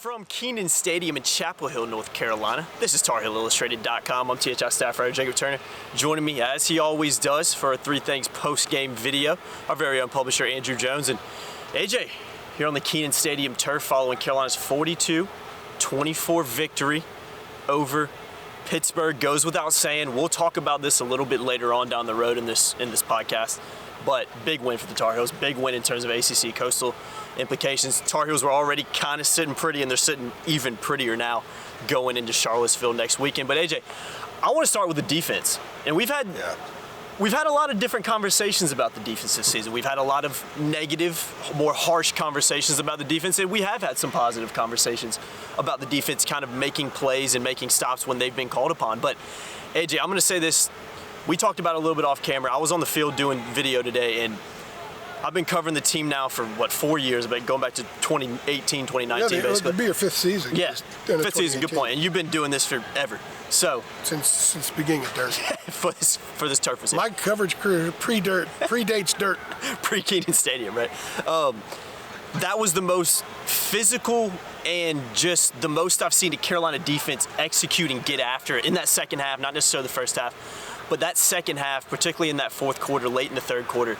From Kenan Stadium in Chapel Hill, North Carolina, this is TarHeelIllustrated.com. I'm THI staff writer Jacob Turner. Joining me, as he always does, for a Three Things post-game video, our very own publisher, Andrew Jones. And AJ, here on the Kenan Stadium turf following Carolina's 42-24 victory over Pittsburgh. Goes without saying, we'll talk about this a little bit later on down the road in this podcast. But big win for the Tar Heels, big win in terms of ACC Coastal implications. Tar Heels were already kind of sitting pretty, and they're sitting even prettier now going into Charlottesville next weekend. But AJ, I want to start with the defense. And we've had a lot of different conversations about the defense this season. We've had a lot of negative, more harsh conversations about the defense, and we have had some positive conversations about the defense kind of making plays and making stops when they've been called upon. But AJ, I'm going to say this. We talked about it a little bit off camera. I was on the field doing video today, and I've been covering the team now for, 4 years, but going back to 2018, 2019, basically. It'll be your fifth season. Yeah, fifth season, good point. And you've been doing this forever. So Since the beginning of dirt. for this turf season. My coverage career predates dirt. Pre-Kenan Stadium, right? That was the most physical and just the most I've seen the Carolina defense execute and get after in that second half, not necessarily the first half. But that second half, particularly in that fourth quarter, late in the third quarter,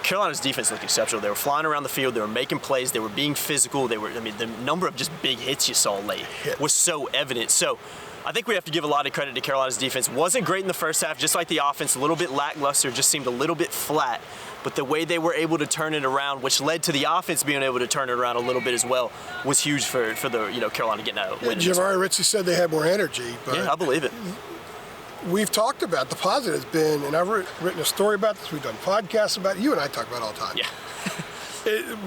Carolina's defense looked exceptional. They were flying around the field. They were making plays. They were being physical. The number of just big hits you saw late was so evident. So I think we have to give a lot of credit to Carolina's defense. Wasn't great in the first half, just like the offense, a little bit lackluster, just seemed a little bit flat. But the way they were able to turn it around, which led to the offense being able to turn it around a little bit as well, was huge for the Carolina getting out win. Javari Ritchie said they had more energy. But yeah, I believe it. We've talked about the positive has been, and I've written a story about this. We've done podcasts about it. You and I talk about it all the time. Yeah.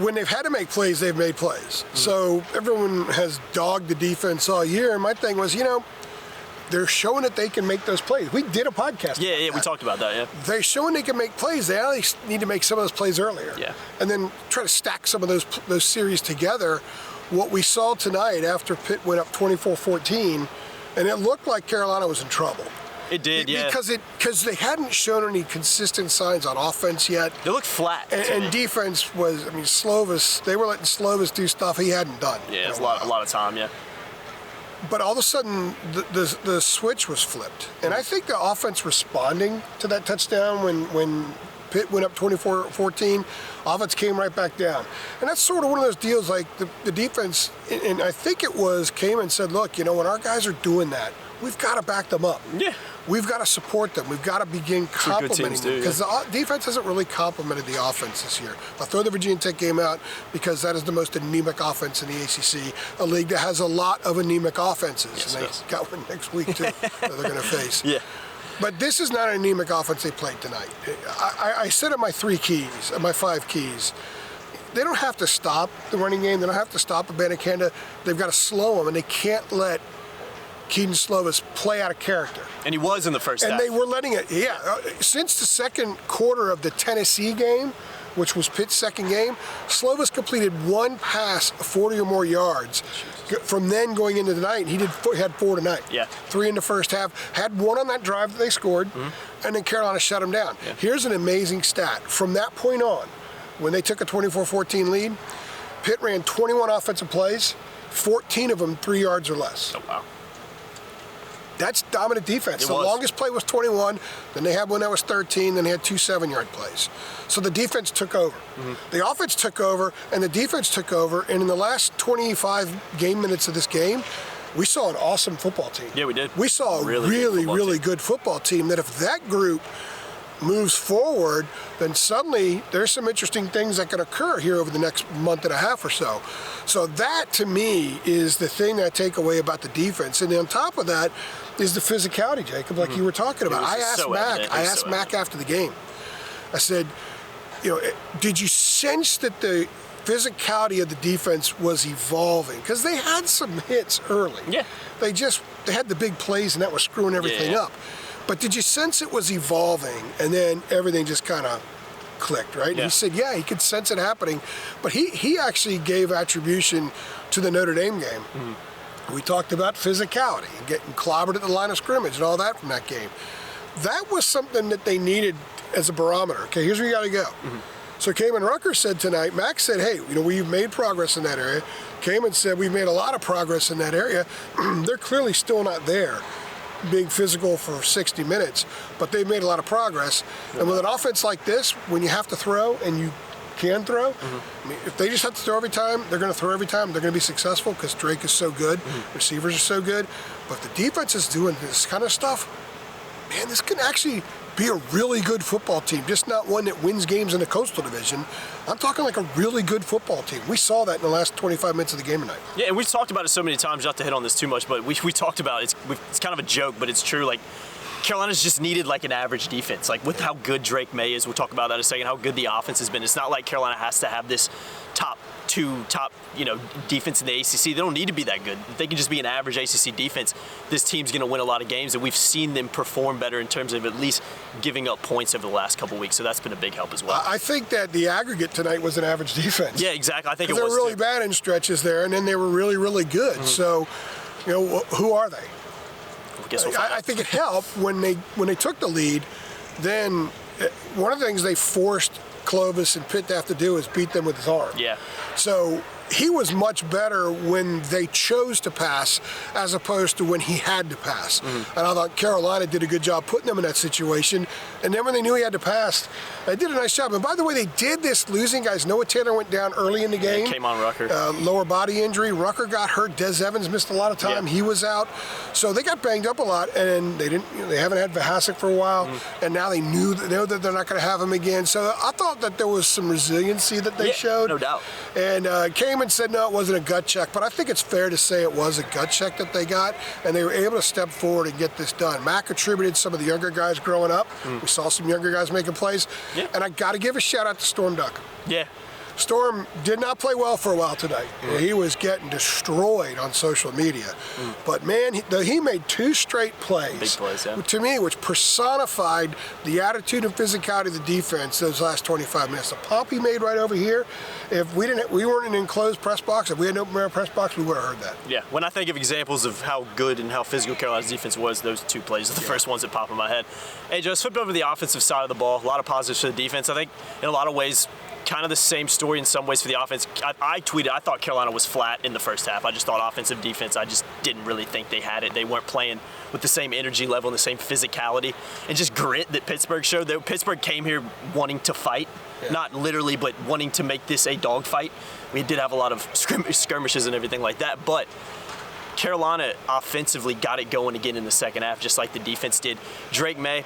When they've had to make plays, they've made plays. Mm-hmm. So everyone has dogged the defense all year. And my thing was, they're showing that they can make those plays. We did a podcast. Yeah, we talked about that. Yeah. They're showing they can make plays. They only need to make some of those plays earlier. Yeah. And then try to stack some of those series together. What we saw tonight after Pitt went up 24-14, and it looked like Carolina was in trouble. It did, yeah. Because they hadn't shown any consistent signs on offense yet. They looked flat. And defense was, Slovis, they were letting Slovis do stuff he hadn't done. Yeah, it's a lot of time, yeah. But all of a sudden, the switch was flipped. And I think the offense responding to that touchdown when Pitt went up 24-14, offense came right back down. And that's sort of one of those deals like the defense, and I think it came and said, look, when our guys are doing that, we've got to back them up. Yeah. We've got to support them. We've got to begin complimenting them. Because the defense hasn't really complimented the offense this year. I'll throw the Virginia Tech game out because that is the most anemic offense in the ACC, a league that has a lot of anemic offenses. Yes, and they got one next week, too, that they're going to face. Yeah. But this is not an anemic offense they played tonight. I said my 5 keys. They don't have to stop the running game. They don't have to stop Abanikanda. They've got to slow them, and they can't let Kedon Slovis play out of character. And he was in the first half. And they were letting it, since the second quarter of the Tennessee game, which was Pitt's second game, Slovis completed one pass 40 or more yards. From then going into the night, he had 4 tonight. Yeah. 3 in the first half, had 1 on that drive that they scored, and then Carolina shut him down. Yeah. Here's an amazing stat. From that point on, when they took a 24-14 lead, Pitt ran 21 offensive plays, 14 of them 3 yards or less. Oh, wow. That's dominant defense. The longest play was 21. Then they had one that was 13. Then they had 2 7-yard plays. So the defense took over. Mm-hmm. The offense took over, and the defense took over. And in the last 25 game minutes of this game, we saw an awesome football team. Yeah, we did. We saw a really good football team that if that group moves forward, then suddenly there's some interesting things that can occur here over the next month and a half or so. So that, to me, is the thing that I take away about the defense. And on top of that is the physicality, Jacob, like you were talking about. I asked Mac after the game. I said, did you sense that the physicality of the defense was evolving? Because they had some hits early. Yeah. They had the big plays, and that was screwing everything up. But did you sense it was evolving, and then everything just kind of clicked, right? Yeah. And he said, he could sense it happening. But he actually gave attribution to the Notre Dame game. Mm-hmm. We talked about physicality and getting clobbered at the line of scrimmage and all that from that game. That was something that they needed as a barometer. Okay, here's where you got to go. Mm-hmm. So Kamen Rucker said tonight, Max said, hey, we've made progress in that area. Kamen said we've made a lot of progress in that area. They're clearly still not there, being physical for 60 minutes, but they've made a lot of progress. And with an offense like this, when you have to throw and you can throw, I mean, if they just have to throw every time, they're going to throw every time. They're going to be successful because Drake is so good, receivers are so good. But if the defense is doing this kind of stuff, man, this can actually be a really good football team, just not one that wins games in the Coastal Division. I'm talking like a really good football team. We saw that in the last 25 minutes of the game tonight. Yeah, and we've talked about it so many times, not to hit on this too much, but we talked about it. It's kind of a joke, but it's true. Like, Carolina's just needed like an average defense. Like, with how good Drake Maye is, we'll talk about that in a second, how good the offense has been. It's not like Carolina has to have this top defense in the ACC. They don't need to be that good. If they can just be an average ACC defense, this team's going to win a lot of games, and we've seen them perform better in terms of at least giving up points over the last couple weeks, so that's been a big help as well. I think that the aggregate tonight was an average defense. Yeah, exactly. I think it was. They were really bad in stretches there, and then they were really, really good. So, who are they? I think it helped when they took the lead. Then one of the things they forced Clovis and Pitt to have to do is beat them with his arm. Yeah. So he was much better when they chose to pass as opposed to when he had to pass. And I thought Carolina did a good job putting them in that situation. And then when they knew he had to pass, they did a nice job. And by the way, they did this losing guys. Noah Taylor went down early in the game. Came on Rucker. Lower body injury. Rucker got hurt. Des Evans missed a lot of time. He was out. So they got banged up a lot, and they didn't. They haven't had Vahasek for a while, and now they know that they're not going to have him again. So I thought that there was some resiliency that they showed. No doubt. And Kamen said no, it wasn't a gut check, but I think it's fair to say it was a gut check that they got, and they were able to step forward and get this done. Mac attributed some of the younger guys growing up. We saw some younger guys making plays, and I got to give a shout out to Storm Duck. Yeah. Storm did not play well for a while tonight. He was getting destroyed on social media. But, man, he made 2 straight plays. Big plays, yeah. To me, which personified the attitude and physicality of the defense those last 25 minutes. The pump he made right over here, if we weren't in an enclosed press box, if we had an open air press box, we would have heard that. Yeah, when I think of examples of how good and how physical Carolina's defense was, those 2 plays are the first ones that pop in my head. Hey, Joe, flipped over the offensive side of the ball. A lot of positives for the defense. I think in a lot of ways, kind of the same story in some ways for the offense. I tweeted, I thought Carolina was flat in the first half. I just thought offensive defense, I just didn't really think they had it. They weren't playing with the same energy level and the same physicality and just grit that Pittsburgh showed. Pittsburgh came here wanting to fight, not literally, but wanting to make this a dogfight. We did have a lot of skirmishes and everything like that, but Carolina offensively got it going again in the second half, just like the defense did. Drake Maye,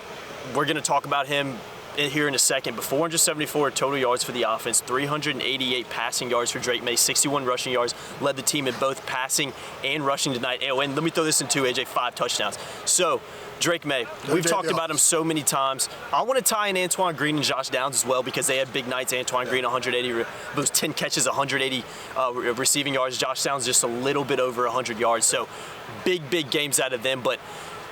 we're going to talk about him here in a second, but 474 total yards for the offense, 388 passing yards for Drake Maye, 61 rushing yards, led the team in both passing and rushing tonight. And let me throw this in too, AJ, 5 touchdowns. So, Drake Maye, we've talked about him so many times. I want to tie in Antoine Green and Josh Downs as well because they had big nights. Antoine Green, 180, those 10 catches, 180 receiving yards. Josh Downs just a little bit over 100 yards. So, big games out of them, but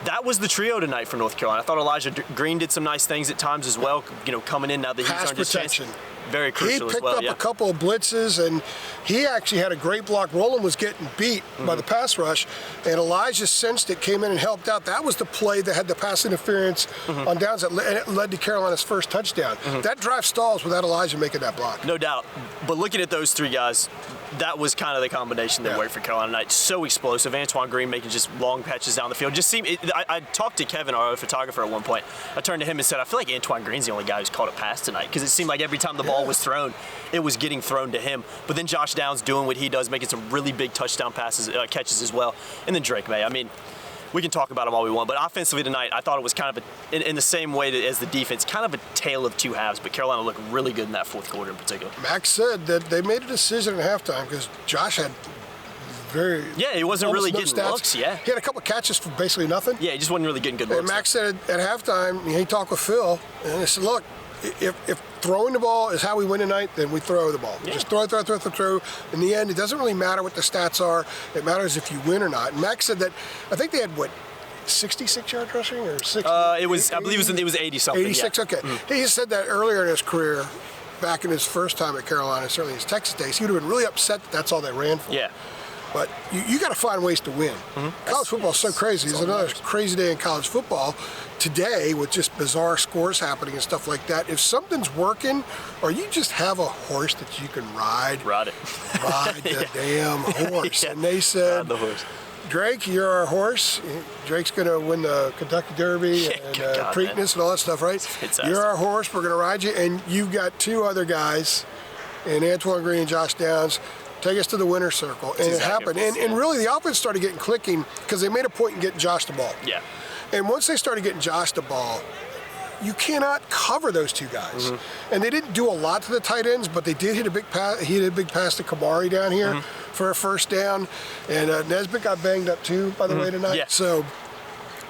that was the trio tonight for North Carolina. I thought Elijah Green did some nice things at times as well, coming in now that he's earned his chance. Very crucial as well. He picked up a couple of blitzes, and he actually had a great block. Roland was getting beat by the pass rush, and Elijah sensed it, came in and helped out. That was the play that had the pass interference on downs, and it led to Carolina's first touchdown. That drive stalls without Elijah making that block. No doubt. But looking at those 3 guys, that was kind of the combination that worked for Carolina tonight. So explosive. Antoine Green making just long patches down the field. I talked to Kevin, our photographer, at one point. I turned to him and said, I feel like Antoine Green's the only guy who's caught a pass tonight because it seemed like every time the ball was thrown, it was getting thrown to him. But then Josh Downs doing what he does, making some really big touchdown catches as well. And then Drake Maye. I mean, we can talk about him all we want, but offensively tonight, I thought it was kind of in the same way as the defense, kind of a tale of 2 halves, but Carolina looked really good in that 4th quarter in particular. Max said that they made a decision at halftime because Josh had he wasn't really getting looks, He had a couple of catches for basically nothing. Yeah, he just wasn't really getting good looks. And Max said at halftime, he talked with Phil, and he said, look, if throwing the ball is how we win tonight, then we throw the ball. Just throw. In the end, it doesn't really matter what the stats are. It matters if you win or not. And Max said that, I think they had, 66 yards rushing or 60? I believe it was 80 something. 86, okay. He said that earlier in his career, back in his first time at Carolina, certainly his Texas days, he would have been really upset that that's all they ran for. Yeah. But you got to find ways to win. College football is so crazy. There's another crazy day in college football today with just bizarre scores happening and stuff like that. If something's working, or you just have a horse that you can ride it. Ride the damn horse. Yeah. And they said, Ride the horse. Drake, you're our horse. Drake's going to win the Kentucky Derby and Preakness and all that stuff, right? You're our horse. We're going to ride you. And you've got two other guys, and Antoine Green and Josh Downs, take us to the winner's circle. And it happened. And really, the offense started getting clicking because they made a point in getting Josh the ball. Yeah. And once they started getting Josh the ball, you cannot cover those two guys. And they didn't do a lot to the tight ends, but they did hit a big pass. He hit a big pass to Kamari down here for a first down. And Nesbitt got banged up too, by the way, tonight. Yeah. So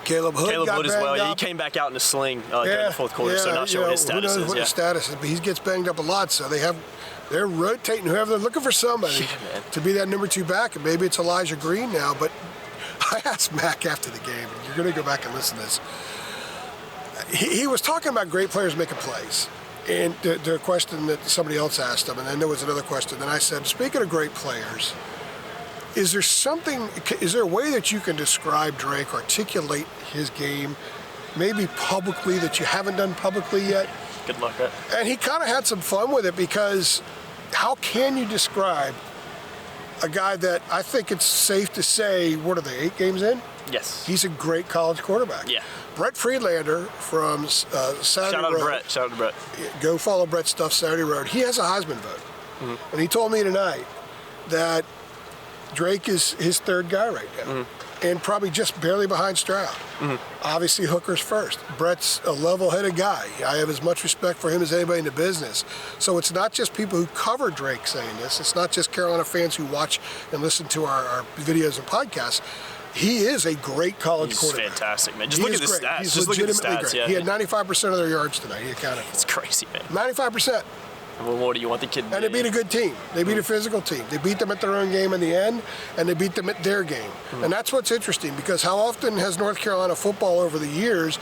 Caleb Hood got as well. banged Yeah, he up. came back out in a sling during the fourth quarter, so not sure what his status who knows is. What his status is, but he gets banged up a lot. So they're rotating whoever they're looking for somebody to be that number 2 back, and maybe it's Elijah Green now. But I asked Mac after the game, and you're going to go back and listen to this. He was talking about great players making plays. And the question that somebody else asked him, and then there was another question, and I said, speaking of great players, is there a way that you can describe Drake, articulate his game, maybe publicly, that you haven't done publicly yet? Good luck, right? And he kind of had some fun with it, because how can you describe a guy that I think it's safe to say, what are they, 8 games in? Yes. He's a great college quarterback. Yeah. Brett Friedlander from Saturday Shout out Road. to Brett. Shout out to Brett. Go follow Brett's stuff, Saturday Road. He has a Heisman vote. And he told me tonight that Drake is his 3rd guy right now. And probably just barely behind Stroud. Obviously, Hooker's first. Brett's a level-headed guy. I have as much respect for him as anybody in the business. So it's not just people who cover Drake saying this. It's not just Carolina fans who watch and listen to our videos and podcasts. He is a great college quarterback. He's fantastic, man. Just look at the stats. He's just look at the legitimately stats. great. Yeah. He had 95% of their yards tonight. He accounted for. It's crazy, man. 95%. Well, what do you want the kid to do? And they beat a good team. They beat a physical team. They beat them at their own game in the end, and they beat them at their game. And that's what's interesting, because how often has North Carolina football over the years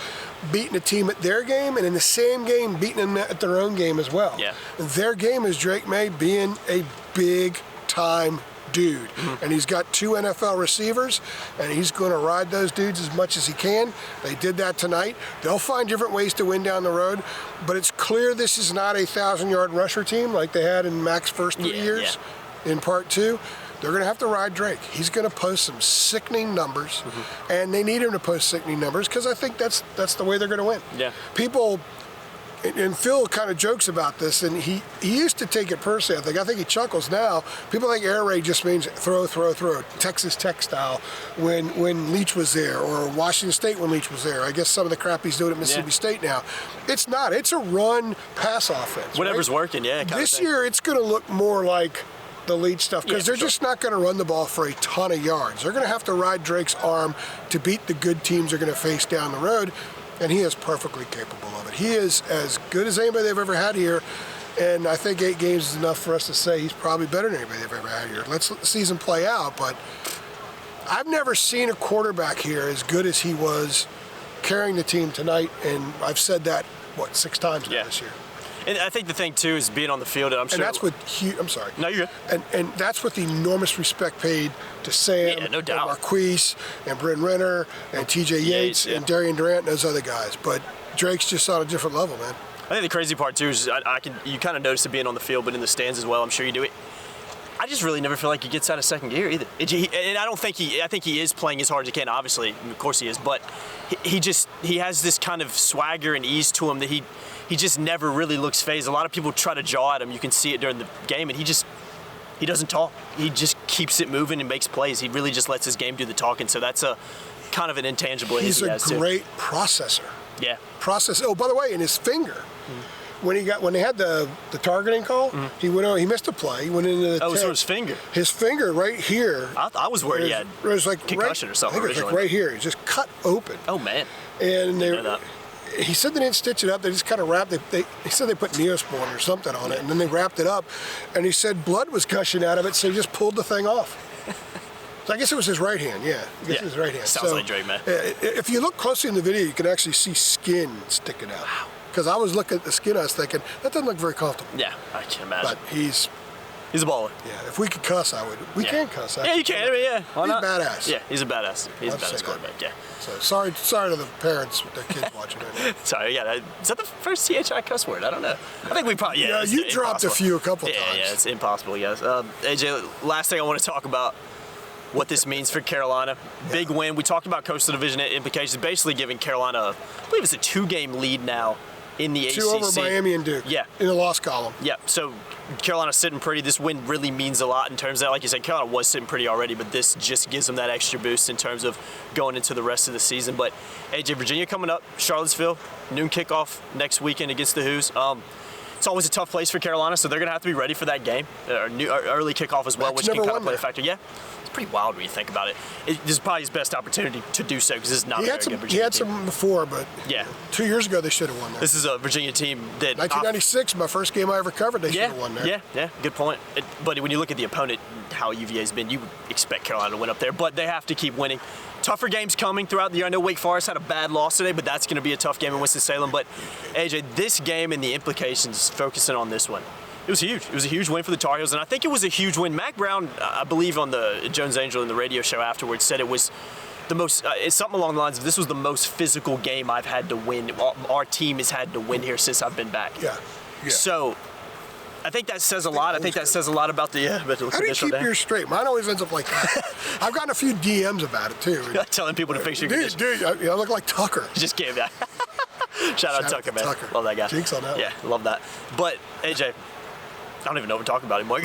beaten a team at their game, and in the same game beaten them at their own game as well? Yeah. And their game is Drake Maye being a big-time dude. And he's got 2 NFL receivers, and he's going to ride those dudes as much as he can. They did that tonight. They'll find different ways to win down the road, but it's clear this is not a 1,000-yard rusher team like they had in Mac's first 3 years in part 2. They're going to have to ride Drake. He's going to post some sickening numbers, and they need him to post sickening numbers, because I think that's the way they're going to win. Yeah. People, and Phil kind of jokes about this, and he used to take it personally. I think he chuckles now. People think air raid just means throw, Texas Tech style when Leach was there, or Washington State when Leach was there. I guess some of the crap he's doing at Mississippi State now. It's not. It's a run-pass offense. Whatever's right? working, yeah. This year, it's going to look more like the Leach stuff, because they're just not going to run the ball for a ton of yards. They're going to have to ride Drake's arm to beat the good teams they're going to face down the road. And he is perfectly capable of it. He is as good as anybody they've ever had here, and I think 8 games is enough for us to say he's probably better than anybody they've ever had here. Let's let the season play out, but I've never seen a quarterback here as good as he was carrying the team tonight, and I've said that, 6 times now this year. And I think the thing, too, is being on the field, and I'm sure... And that's with I'm sorry. No, you're good. And that's with the enormous respect paid to Sam, no doubt. and Marquise, and Bryn Renner, and T.J. Yates, and Darian Durant, and those other guys. But Drake's just on a different level, man. I think the crazy part, too, is you kind of notice it being on the field, but in the stands as well. I'm sure you do it. I just really never feel like he gets out of second gear either. And I think he is playing as hard as he can, obviously. Of course he is. But he has this kind of swagger and ease to him that he just never really looks phased. A lot of people try to jaw at him. You can see it during the game, and he doesn't talk. He just keeps it moving and makes plays. He really just lets his game do the talking. So that's a kind of an intangible. He's a great processor. Yeah. Oh, by the way, in his finger. When they had the targeting call, he went on. He missed a play. He went into the so his finger. His finger right here. I was worried he had concussion or something. I think it was like right here. It just cut open. Oh man. And he said they didn't stitch it up. They just kind of wrapped it. He said they put Neosporin or something on it, and then they wrapped it up. And he said blood was gushing out of it, so he just pulled the thing off. So I guess it was his right hand. Yeah, I guess it was his right hand. Sounds like Drake, man. If you look closely in the video, you can actually see skin sticking out. Wow. Because I was looking at the skin, I was thinking, that doesn't look very comfortable. Yeah, I can imagine. But he's He's a baller. Yeah, if we could cuss, I would. We can cuss. Yeah, you can. I mean, yeah. Why He's not? badass. Yeah, he's a badass. He's a badass quarterback. Yeah. So sorry to the parents with their kids watching right now. Sorry, yeah. Is that the first THI cuss word? I don't know. I think we probably, Yeah, you dropped a couple times. Yeah, it's impossible, yes. AJ, last thing I want to talk about, what this means for Carolina. Big win. We talked about Coastal Division implications, basically giving Carolina, I believe it's a 2-game lead now in the ACC. 2 over Miami and Duke. Yeah. In the loss column. Yeah, so Carolina's sitting pretty. This win really means a lot in terms of that. Like you said, Carolina was sitting pretty already, but this just gives them that extra boost in terms of going into the rest of the season. But AJ, Virginia coming up, Charlottesville, noon kickoff next weekend against the Hoos. It's always a tough place for Carolina, so they're going to have to be ready for that game. Early kickoff as well, which can kind of play a factor. Yeah, it's pretty wild when you think about it. This is probably his best opportunity to do so because this is not a very good Virginia team. He had some before, but yeah, 2 years ago they should have won there. This is a Virginia team that 1996, my first game I ever covered, they should have won there. Yeah, good point. But when you look at the opponent, how UVA's been, you would expect Carolina to win up there, but they have to keep winning. Tougher games coming throughout the year. I know Wake Forest had a bad loss today, but that's going to be a tough game in Winston-Salem. But, AJ, this game and the implications, focusing on this one, it was huge. It was a huge win for the Tar Heels, and I think it was a huge win. Mac Brown, I believe on the Jones Angel in the radio show afterwards, said it was the most, it's something along the lines of this was the most physical game I've had to win. Our team has had to win here since I've been back. Yeah. So, I think that says a lot. I think that says a lot about the How do you keep yours straight? Mine always ends up like that. I've gotten a few DMs about it, too. Telling people to fix your condition. Dude, I look like Tucker. Just kidding that. Shout out Tucker, man. Tucker. Love that guy. Jinx on that. Yeah, love that. But, AJ, I don't even know what we're talking about anymore.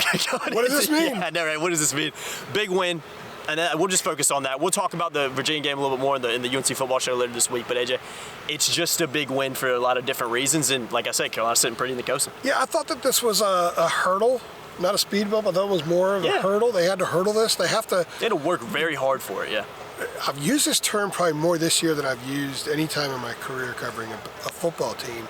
What does this mean? Yeah, I know, right? What does this mean? Big win. And we'll just focus on that. We'll talk about the Virginia game a little bit more in the UNC football show later this week. But, AJ, it's just a big win for a lot of different reasons. And, like I said, Carolina's sitting pretty in the Coastal. Yeah, I thought that this was a hurdle, not a speed bump. I thought it was more of a hurdle. They had to hurdle this. They have to. They had to work very hard for it, yeah. I've used this term probably more this year than I've used any time in my career covering a football team.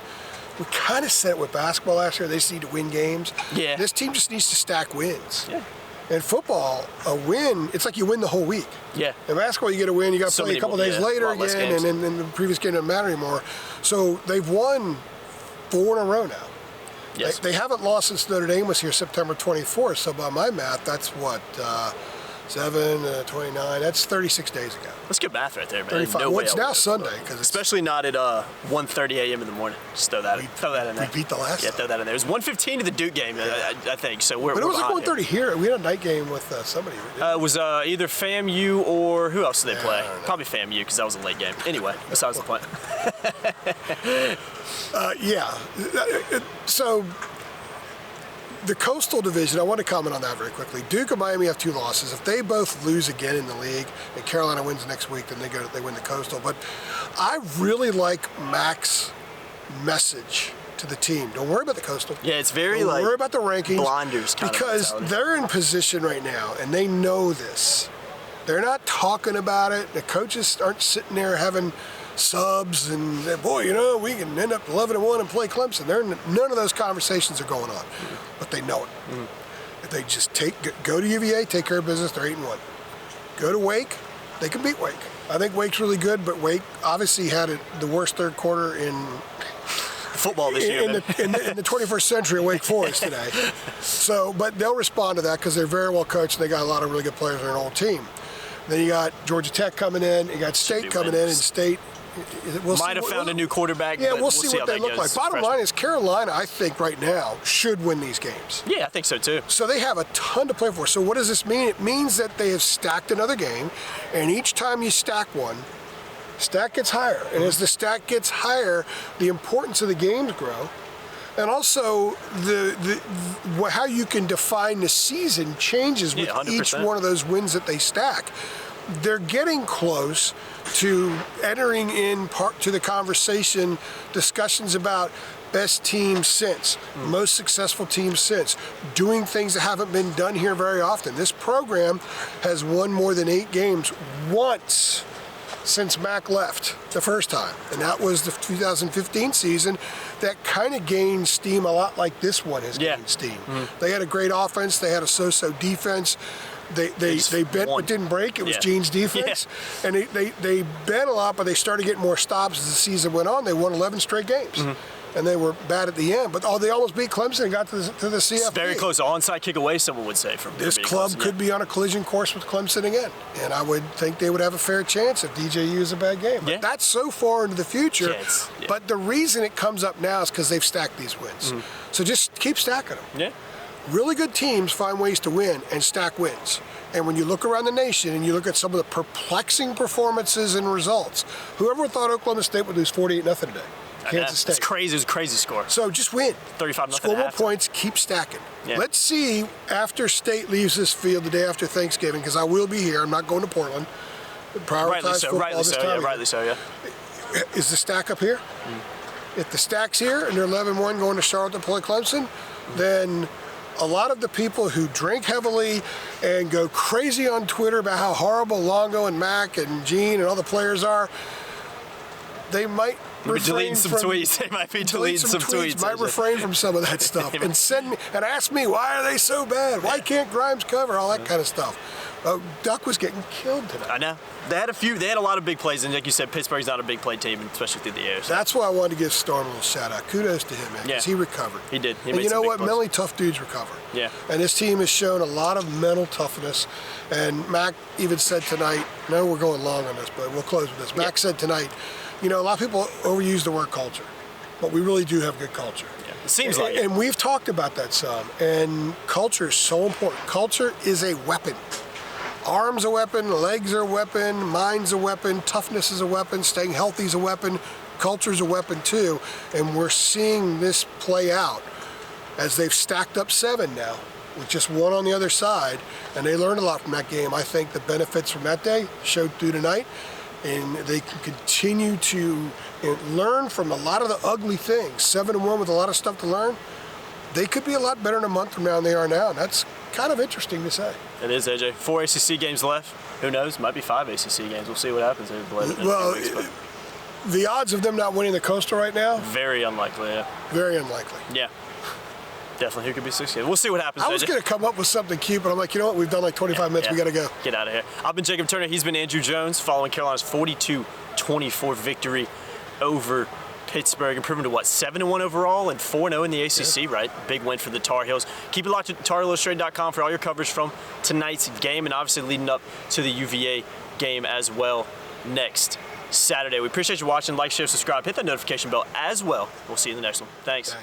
We kind of said it with basketball last year. They just need to win games. Yeah. This team just needs to stack wins. Yeah. In football, a win, it's like you win the whole week. Yeah. In basketball, you get a win, you got to play a couple days later again, and then the previous game doesn't matter anymore. So they've won 4 in a row now. Yes. They haven't lost since Notre Dame was here September 24th, so by my math, that's what, 29, that's 36 days ago. That's good math right there, man. 35. No well, way it's now Sunday. Especially not at 1:30 a.m. in the morning. Just throw that in there. We beat the last Yeah, throw that in there. It was 1:15 to the Duke game, I think. So we're But it was like 1:30 here. here. We had a night game with somebody. It was either FAMU or who else did they play? Probably FAMU because that was a late game. Anyway, besides the point. Yeah. So the Coastal Division, I want to comment on that very quickly. Duke and Miami have 2 losses. If they both lose again in the league and Carolina wins next week, then they win the Coastal. But I really like Mac's message to the team. Don't worry about the Coastal. Yeah, it's very Don't worry about the rankings. Blinders kind because of they're in position right now and they know this. They're not talking about it. The coaches aren't sitting there having subs and boy, we can end up 11-1 and play Clemson. None of those conversations are going on, but they know it. If they just go to UVA, take care of business, they're 8-1. Go to Wake, they can beat Wake. I think Wake's really good, but Wake obviously had the worst third quarter in football this year in the 21st century at Wake Forest today. So, but they'll respond to that because they're very well coached and they got a lot of really good players on their old team. Then you got Georgia Tech coming in, you got State coming in, and State might have found a new quarterback. Yeah, but we'll see what they look like. Bottom line is Carolina, I think right now, should win these games. Yeah, I think so too. So they have a ton to play for. So what does this mean? It means that they have stacked another game, and each time you stack one, stack gets higher. And as the stack gets higher, the importance of the games grow. And also, how you can define the season changes with each one of those wins that they stack. They're getting close to entering in part to the conversation, discussions about best team since, most successful team since, doing things that haven't been done here very often. This program has won more than 8 games once since Mac left the first time, and that was the 2015 season. That kind of gained steam a lot like this one has gained steam. They had a great offense. They had a so-so defense. They bent but didn't break. It was Gene's defense. Yeah. And they bent a lot, but they started getting more stops as the season went on. They won 11 straight games. and they were bad at the end. But they almost beat Clemson and got to the CFP. It's very close. Onside kick away, someone would say. From this club could be on a collision course with Clemson again, and I would think they would have a fair chance if DJU is a bad game. But that's so far into the future. Yeah, but the reason it comes up now is because they've stacked these wins. So just keep stacking them. Yeah. Really good teams find ways to win and stack wins. And when you look around the nation and you look at some of the perplexing performances and results, whoever thought Oklahoma State would lose 48-0 today? Kansas State. It's crazy. It was a crazy score. So just win. 35-0. Score more points, keep stacking. Yeah. Let's see after State leaves this field the day after Thanksgiving, because I will be here. I'm not going to Portland. Prioritize football this time. Rightly so, yeah. Is the stack up here? If the stack's here and they're 11-1 going to Charlotte to play Clemson, then a lot of the people who drink heavily and go crazy on Twitter about how horrible Longo and Mac and Gene and all the players are, they might deleting some tweets. They might be deleting some tweets. Might refrain from some of that stuff and send me and ask me, why are they so bad? Why can't Grimes cover? All that kind of stuff. Duck was getting killed tonight. I know. They had a lot of big plays, and like you said, Pittsburgh's not a big play team, especially through the air. So. That's why I wanted to give Storm a little shout out. Kudos to him, man, because he recovered. He did. And you know what? Mentally tough dudes recover. Yeah. And this team has shown a lot of mental toughness. And Mac even said tonight, I know we're going long on this, but we'll close with this. Mac said tonight, you know, a lot of people overuse the word culture, but we really do have good culture. Yeah. It seems like it. And we've talked about that some. And culture is so important. Culture is a weapon. Arms a weapon, legs are a weapon, mind's a weapon, toughness is a weapon, staying healthy is a weapon, culture's a weapon too. And we're seeing this play out as they've stacked up 7 now with just 1 on the other side. And they learned a lot from that game. I think the benefits from that day showed through tonight. And they can continue to learn from a lot of the ugly things. 7-1 with a lot of stuff to learn. They could be a lot better in a month from now than they are now. And that's kind of interesting to say. It is, AJ. 4 ACC games left. Who knows? Might be 5 ACC games. We'll see what happens. Well, the odds of them not winning the Coastal right now? Very unlikely, yeah. Very unlikely. Yeah. Definitely, who could be 6 games. We'll see what happens. I was going to come up with something cute, but I'm like, you know what? We've done like 25 minutes. We got to go. Get out of here. I've been Jacob Turner. He's been Andrew Jones, following Carolina's 42-24 victory over Pittsburgh, improving to 7-1 overall and 4-0 in the ACC, right? Big win for the Tar Heels. Keep it locked at TarHeelIllustrated.com for all your coverage from tonight's game and obviously leading up to the UVA game as well next Saturday. We appreciate you watching. Like, share, subscribe, hit that notification bell as well. We'll see you in the next one. Thanks.